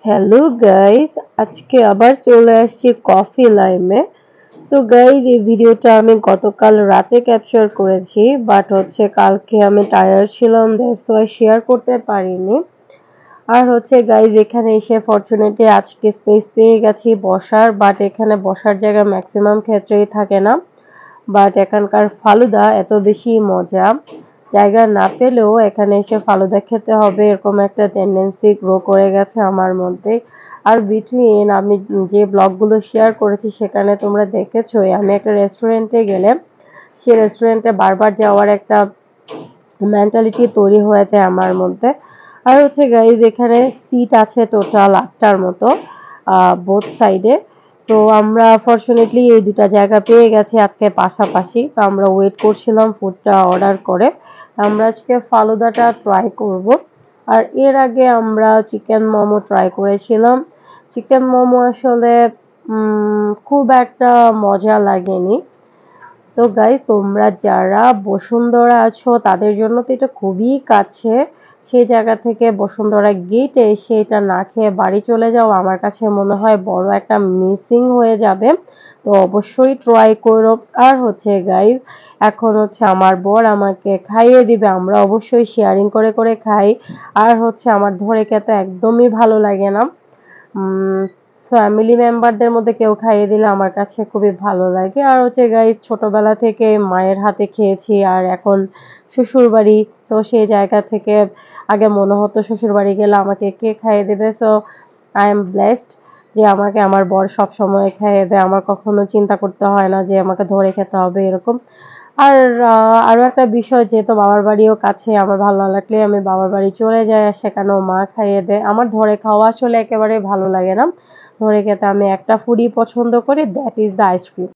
Hello guys, আজকে আবার চলে আসছি কফি লাইমে। সো গাইস, এই ভিডিওটা আমি গতকাল রাতে ক্যাপচার করেছি, বাট কালকে আমি টায়ার্ড ছিলাম, দ্যাটস ওয়াই শেয়ার করতে পারিনি। আর গাইস, এখানে এসে ফরচুনেটলি আজকে স্পেস পেয়ে গেছি বসার, বাট এখানে বসার জায়গা ম্যাক্সিমাম ক্ষেত্রেই থাকে না। বাট এখানকার ফালুদা এত বেশি মজা, জায়গা না পেলেও এখানে এসে ফালুদা খেতে হবে এরকম একটা টেন্ডেন্সি গ্রো করে গেছে আমার মধ্যে। আর বিটুইন আমি যে ব্লগগুলো শেয়ার করেছি সেখানে তোমরা দেখেছোই আমি একটা রেস্টুরেন্টে গেলে সে রেস্টুরেন্টে বারবার যাওয়ার একটা মেন্টালিটি তৈরি হয়ে যায় আমার মধ্যে। আর গাইজ, এখানে সিট আছে টোটাল 8টার মতো বোথ সাইডে। তো আমরা ফরচুনেটলি এই দুটা জায়গা পেয়ে গেছি আজকে পাশাপাশি। তো আমরা ওয়েট করছিলাম ফুডটা অর্ডার করে। আমরা আজকে ফালুদাটা ট্রাই করব। আর এর আগে আমরা চিকেন মোমো ট্রাই করেছিলাম। চিকেন মোমো আসলে খুব একটা মজা লাগেনি। তো গাইস, তোমরা যারা বসুন্ধরা আছো তাদের জন্য তো এটা খুবই কাছে। সেই জায়গা থেকে বসুন্ধরা গেটে এসে এটা না খেয়ে বাড়ি চলে যাও, আমার কাছে মনে হয় বড় একটা মিসিং হয়ে যাবে। তো অবশ্যই ট্রাই করো। আর গাইস, এখন আমার বর আমাকে খাইয়ে দিবে, আমরা অবশ্যই শেয়ারিং করে করে খাই। আর আমার ধরে খেতে একদমই ভালো লাগে না। ফ্যামিলি মেম্বারদের মধ্যে কেউ খাইয়ে দিলে আমার কাছে খুবই ভালো লাগে। আর গাইস, ছোটবেলা থেকে মায়ের হাতে খেয়েছি আর এখন শ্বশুরবাড়ি। সো সেই জায়গা থেকে আগে মনে হতো শ্বশুরবাড়ি গেলে আমাকে কে খাইয়ে দেবে। সো আই এম ব্লেসড যে আমাকে আমার বর সবসময় খাইয়ে দেয়। আমার কখনো চিন্তা করতে হয় না যে আমাকে ধরে খেতে হবে এরকম। আর আরো একটা বিষয়, যেহেতু বাবার বাড়িও কাছে, আমার ভালো না লাগলে আমি বাবার বাড়ি চলে যাই আর সেখানেও মা খাইয়ে দেয়। আমার ধরে খাওয়া আসলে একেবারে ভালো লাগে না। ধরে খেতে আমি একটা ফুডই পছন্দ করি, দ্যাট ইজ দ্য আইসক্রিম।